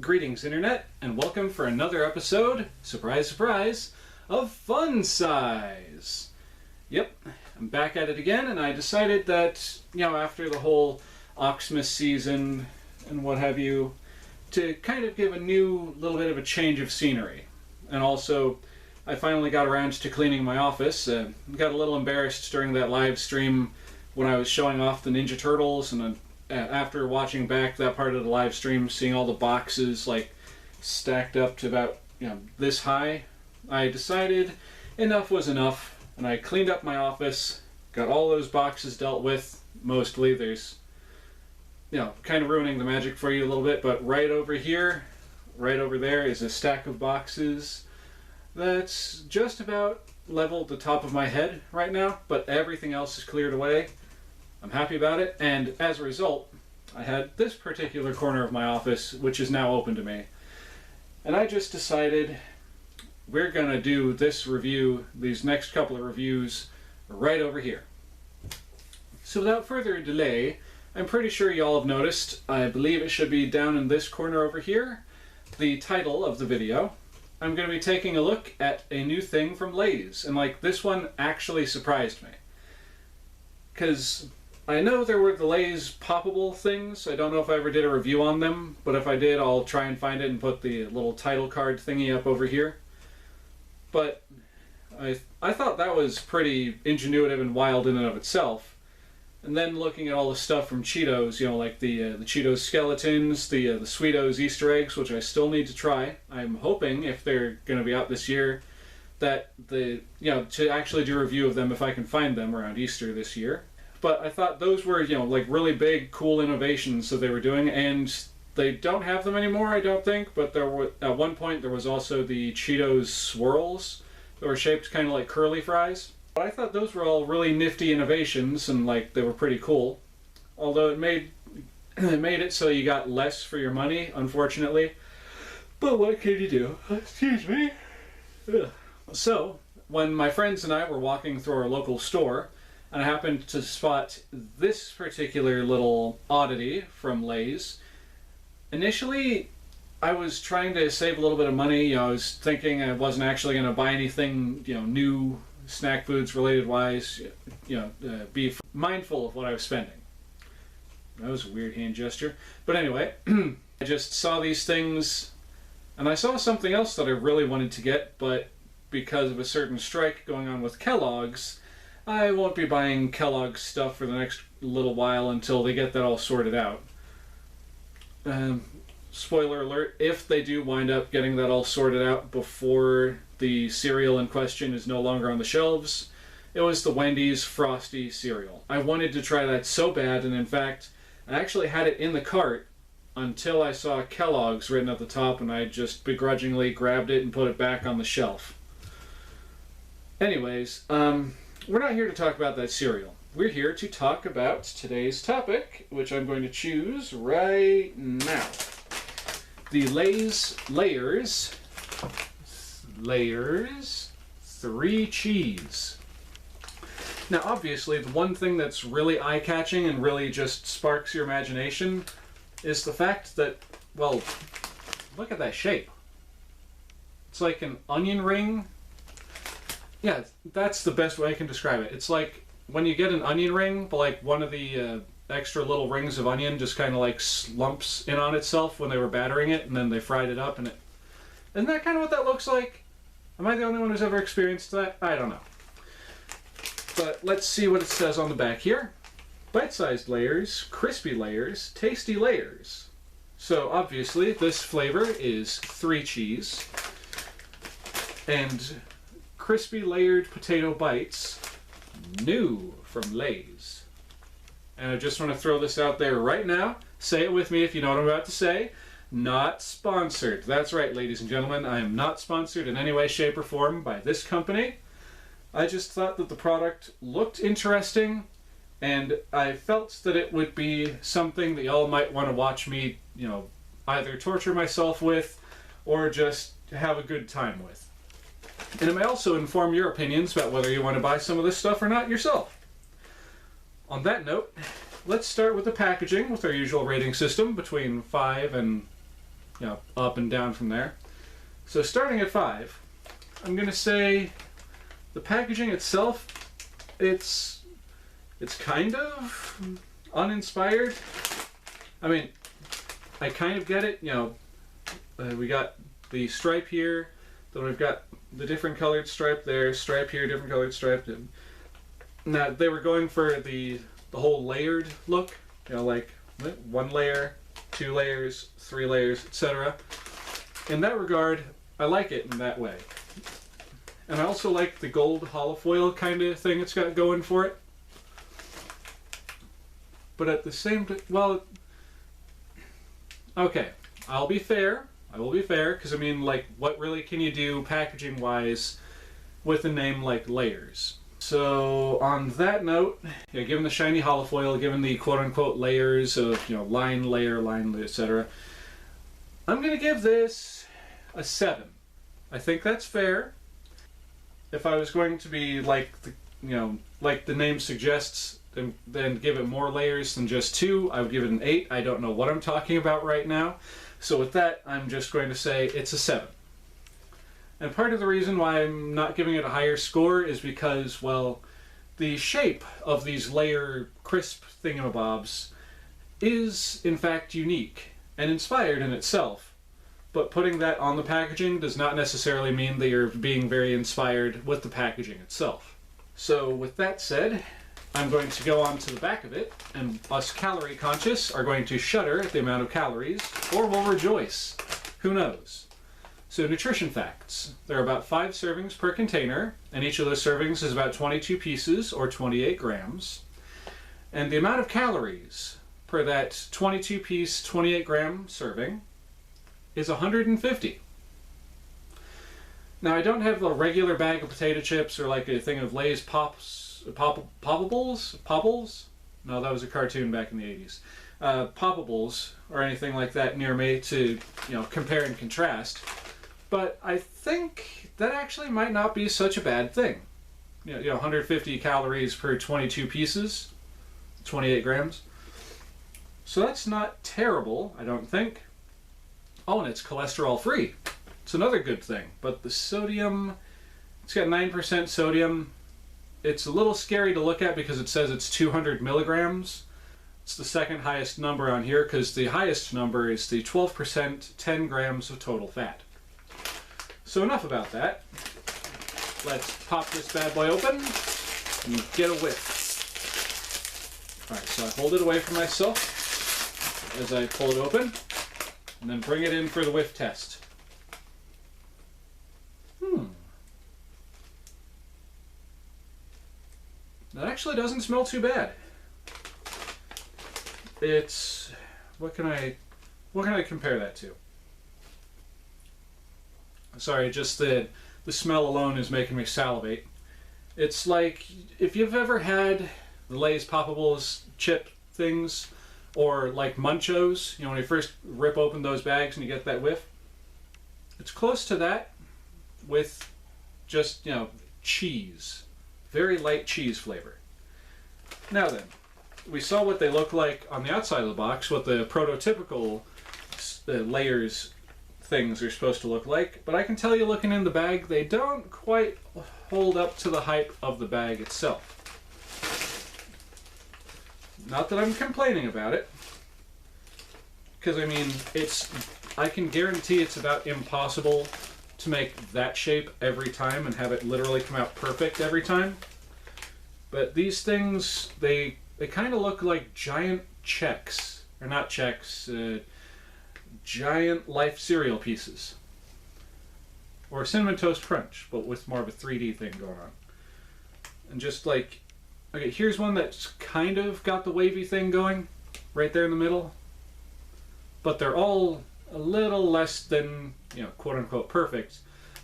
Greetings, Internet, and welcome for another episode, surprise, surprise, of Fun Size. Yep, I'm back at it again, and I decided that, after the whole Oxmas season and what have you, to kind of give a new little bit of a change of scenery. And also, I finally got around to cleaning my office. Got a little embarrassed during that live stream when I was showing off the Ninja Turtles, and after watching back that part of the live stream, seeing all the boxes stacked up to about this high, I decided enough was enough, and I cleaned up my office, got all those boxes dealt with. Mostly there's kind of ruining the magic for you a little bit, but right over here, right over there is a stack of boxes that's just about level the top of my head right now, but everything else is cleared away. I'm happy about it, and as a result, I had this particular corner of my office, which is now open to me. And I just decided we're going to do this review, these next couple of reviews, right over here. So without further delay, I'm pretty sure you all have noticed, I believe it should be down in this corner over here, the title of the video. I'm going to be taking a look at a new thing from Lay's, and this one actually surprised me. Because I know there were the Lay's poppable things. I don't know if I ever did a review on them, but if I did, I'll try and find it and put the little title card thingy up over here. But I thought that was pretty ingenuitive and wild in and of itself. And then looking at all the stuff from Cheetos, like the Cheetos skeletons, the Sweetos Easter eggs, which I still need to try. I'm hoping, if they're going to be out this year, that to actually do a review of them if I can find them around Easter this year. But I thought those were, really big, cool innovations that they were doing, and they don't have them anymore, I don't think, but there were, at one point there was also the Cheetos swirls that were shaped kind of like curly fries. But I thought those were all really nifty innovations, and they were pretty cool. Although it made it so you got less for your money, unfortunately. But what can you do? Excuse me. Ugh. So, when my friends and I were walking through our local store, and I happened to spot this particular little oddity from Lay's. Initially, I was trying to save a little bit of money. I was thinking I wasn't actually going to buy anything, new snack foods related wise. Be mindful of what I was spending. That was a weird hand gesture. But anyway, I just saw these things, and I saw something else that I really wanted to get, but because of a certain strike going on with Kellogg's, I won't be buying Kellogg's stuff for the next little while until they get that all sorted out. Spoiler alert, if they do wind up getting that all sorted out before the cereal in question is no longer on the shelves, it was the Wendy's Frosty cereal. I wanted to try that so bad, and in fact, I actually had it in the cart until I saw Kellogg's written at the top, and I just begrudgingly grabbed it and put it back on the shelf. Anyways, we're not here to talk about that cereal. We're here to talk about today's topic, which I'm going to choose right now. The Lay's Layers 3 Cheese. Now obviously the one thing that's really eye-catching and really just sparks your imagination is the fact that, well, look at that shape. It's like an onion ring. Yeah, that's the best way I can describe it. It's like when you get an onion ring, but one of the extra little rings of onion just kind of slumps in on itself when they were battering it, and then they fried it up, and isn't that kind of what that looks like? Am I the only one who's ever experienced that? I don't know. But let's see what it says on the back here. Bite-sized layers, crispy layers, tasty layers. So obviously this flavor is 3 cheese, and crispy layered potato bites, new from Lay's. And I just want to throw this out there right now. Say it with me if you know what I'm about to say. Not sponsored. That's right, ladies and gentlemen. I am not sponsored in any way, shape, or form by this company. I just thought that the product looked interesting, and I felt that it would be something that y'all might want to watch me, either torture myself with or just have a good time with. And it may also inform your opinions about whether you want to buy some of this stuff or not yourself. On that note, let's start with the packaging with our usual rating system between 5 and up and down from there. So starting at 5, I'm going to say the packaging itself, it's kind of uninspired. I mean, I kind of get it, we got the stripe here, then we've got the different colored stripe there, stripe here, different colored stripe. And now they were going for the whole layered look, like 1 layer, 2 layers, 3 layers, etc. In that regard, I like it in that way. And I also like the gold holofoil kind of thing it's got going for it. But at the same time, well, okay, I'll be fair. I will be fair, because I mean, like, what really can you do packaging-wise with a name like Layers? So on that note, given the shiny holofoil, given the quote-unquote layers of, line, layer, etc., I'm going to give this a 7. I think that's fair. If I was going to be like like the name suggests, then give it more layers than just 2, I would give it an 8. I don't know what I'm talking about right now. So with that, I'm just going to say it's a 7. And part of the reason why I'm not giving it a higher score is because, well, the shape of these layer crisp thingamabobs is, in fact, unique and inspired in itself. But putting that on the packaging does not necessarily mean that you're being very inspired with the packaging itself. So with that said, I'm going to go on to the back of it, and us calorie conscious are going to shudder at the amount of calories, or will rejoice. Who knows? So nutrition facts. There are about 5 servings per container, and each of those servings is about 22 pieces, or 28 grams. And the amount of calories per that 22-piece, 28-gram serving is 150. Now, I don't have a regular bag of potato chips or like a thing of Lay's Poppables? No, that was a cartoon back in the 80s. Poppables or anything like that near me to, compare and contrast. But I think that actually might not be such a bad thing. 150 calories per 22 pieces, 28 grams. So that's not terrible, I don't think. Oh, and it's cholesterol free. It's another good thing. But the sodium, it's got 9% sodium. It's a little scary to look at because it says it's 200 milligrams. It's the second highest number on here because the highest number is the 12%, 10 grams of total fat. So enough about that. Let's pop this bad boy open and get a whiff. Alright, so I hold it away from myself as I pull it open and then bring it in for the whiff test. That actually doesn't smell too bad. It's, what can I compare that to? Sorry, just the smell alone is making me salivate. It's like if you've ever had the Lay's Poppables chip things, or like Munchos, when you first rip open those bags and you get that whiff. It's close to that with just, cheese. Very light cheese flavor. Now then, we saw what they look like on the outside of the box, what the prototypical Layers things are supposed to look like, but I can tell you looking in the bag, they don't quite hold up to the hype of the bag itself. Not that I'm complaining about it, because I mean, I can guarantee it's about impossible to make that shape every time and have it literally come out perfect every time. But these things, they kind of look like giant checks, or not checks, giant Life cereal pieces. Or Cinnamon Toast Crunch, but with more of a 3D thing going on. And just like, okay, here's one that's kind of got the wavy thing going, right there in the middle. But they're all a little less than, quote-unquote perfect.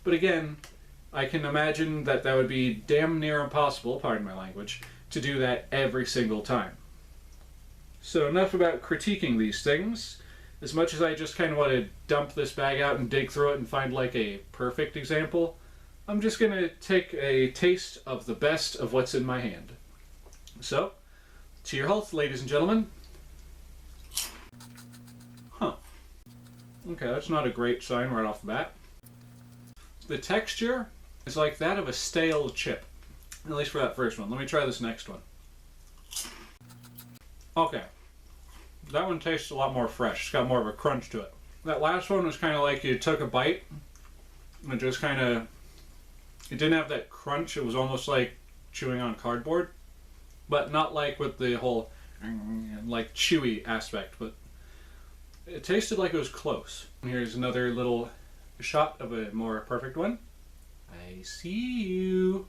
But again, I can imagine that would be damn near impossible, pardon my language, to do that every single time. So enough about critiquing these things. As much as I just kind of want to dump this bag out and dig through it and find like a perfect example, I'm just going to take a taste of the best of what's in my hand. So, to your health, ladies and gentlemen. Okay, that's not a great sign right off the bat. The texture is like that of a stale chip. At least for that first one. Let me try this next one. Okay. That one tastes a lot more fresh. It's got more of a crunch to it. That last one was kind of like you took a bite and it just kind of... It didn't have that crunch. It was almost like chewing on cardboard. But not like with the whole like chewy aspect. But it tasted like it was close. Here's another little shot of a more perfect one. I see you.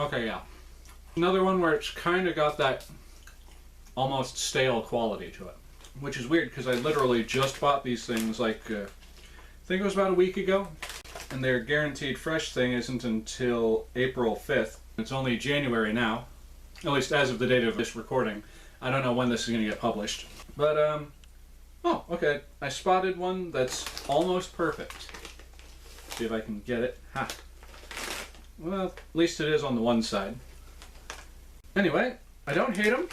Okay, yeah. Another one where it's kind of got that almost stale quality to it. Which is weird because I literally just bought these things like, I think it was about a week ago. And their guaranteed fresh thing isn't until April 5th. It's only January now. At least as of the date of this recording. I don't know when this is going to get published. But, oh, okay. I spotted one that's almost perfect. See if I can get it. Ha! Well, at least it is on the one side. Anyway, I don't hate them.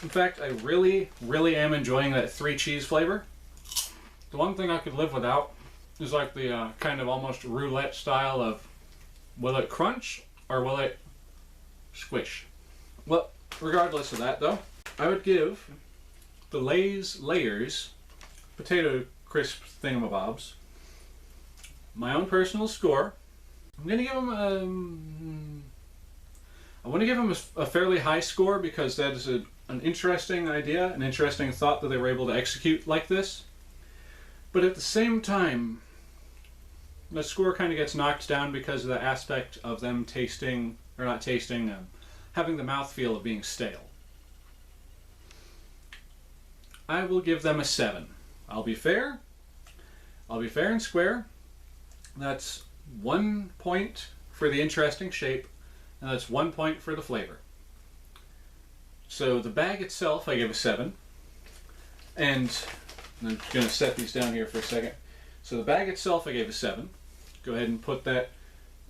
In fact, I really, really am enjoying that 3 cheese flavor. The one thing I could live without is like the kind of almost roulette style of will it crunch or will it squish? Well, regardless of that though, I would give the Lay's Layers potato crisp thingamabobs my own personal score. I'm gonna give them I want to give them a fairly high score because that is an interesting idea, an interesting thought that they were able to execute like this. But at the same time, the score kind of gets knocked down because of the aspect of them tasting, or not tasting, having the mouthfeel of being stale. I will give them a 7. I'll be fair. I'll be fair and square. That's 1 point for the interesting shape, and that's 1 point for the flavor. So the bag itself, I give a 7. And I'm going to set these down here for a second. So the bag itself, I gave a 7. Go ahead and put that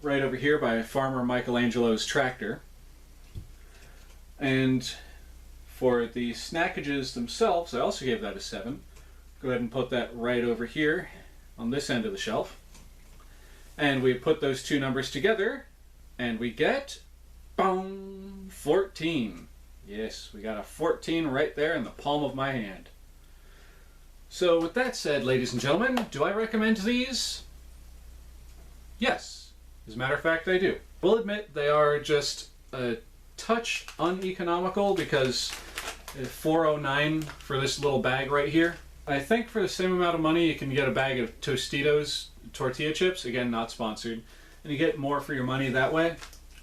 right over here by Farmer Michelangelo's tractor. And for the snackages themselves, I also gave that a 7. Go ahead and put that right over here on this end of the shelf. And we put those two numbers together, and we get, boom, 14. Yes, we got a 14 right there in the palm of my hand. So with that said, ladies and gentlemen, do I recommend these? Yes. As a matter of fact, I do. We'll admit they are just a touch uneconomical because $4.09 for this little bag right here. I think for the same amount of money you can get a bag of Tostitos tortilla chips, again not sponsored, and you get more for your money that way.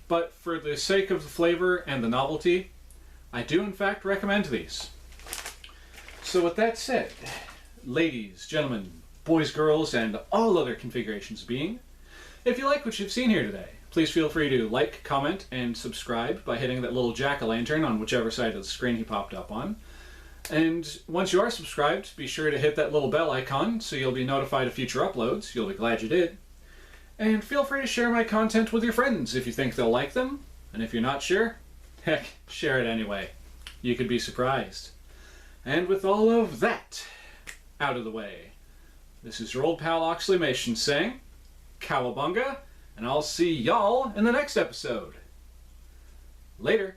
But for the sake of the flavor and the novelty, I do in fact recommend these. So with that said, ladies, gentlemen, boys, girls, and all other configurations being, if you like what you've seen here today, please feel free to like, comment, and subscribe by hitting that little jack-o'-lantern on whichever side of the screen he popped up on. And once you are subscribed, be sure to hit that little bell icon so you'll be notified of future uploads. You'll be glad you did. And feel free to share my content with your friends if you think they'll like them. And if you're not sure, heck, share it anyway. You could be surprised. And with all of that out of the way, this is your old pal Oxleymations saying, Cowabunga, and I'll see y'all in the next episode. Later.